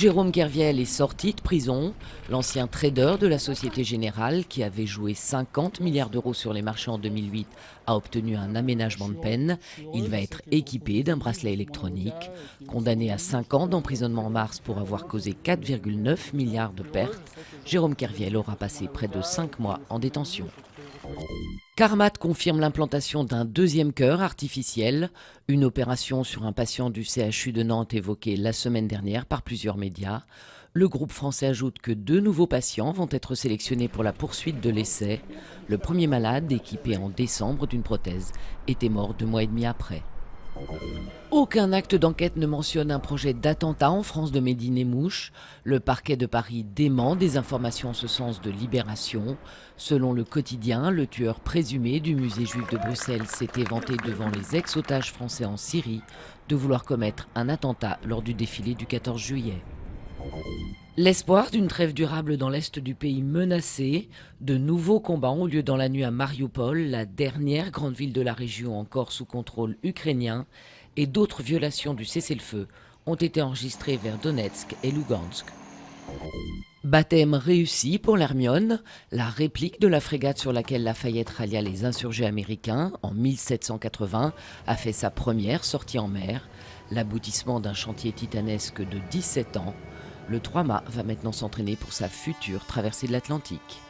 Jérôme Kerviel est sorti de prison. L'ancien trader de la Société Générale, qui avait joué 50 milliards d'euros sur les marchés en 2008, a obtenu un aménagement de peine. Il va être équipé d'un bracelet électronique. Condamné à 5 ans d'emprisonnement en mars pour avoir causé 4,9 milliards de pertes, Jérôme Kerviel aura passé près de 5 mois en détention. Carmat confirme l'implantation d'un deuxième cœur artificiel, une opération sur un patient du CHU de Nantes évoquée la semaine dernière par plusieurs médias. Le groupe français ajoute que 2 nouveaux patients vont être sélectionnés pour la poursuite de l'essai. Le premier malade, équipé en décembre d'une prothèse, était mort 2 mois et demi après. Aucun acte d'enquête ne mentionne un projet d'attentat en France de Mehdi Nemmouche. Le parquet de Paris dément des informations en ce sens de Libération. Selon le quotidien, le tueur présumé du musée juif de Bruxelles s'était vanté devant les ex-otages français en Syrie de vouloir commettre un attentat lors du défilé du 14 juillet. L'espoir d'une trêve durable dans l'est du pays menacé, de nouveaux combats ont lieu dans la nuit à Mariupol, la dernière grande ville de la région encore sous contrôle ukrainien, et d'autres violations du cessez-le-feu ont été enregistrées vers Donetsk et Lugansk. Baptême réussi pour l'Hermione, la réplique de la frégate sur laquelle Lafayette rallia les insurgés américains en 1780 a fait sa première sortie en mer, l'aboutissement d'un chantier titanesque de 17 ans. Le 3-mât va maintenant s'entraîner pour sa future traversée de l'Atlantique.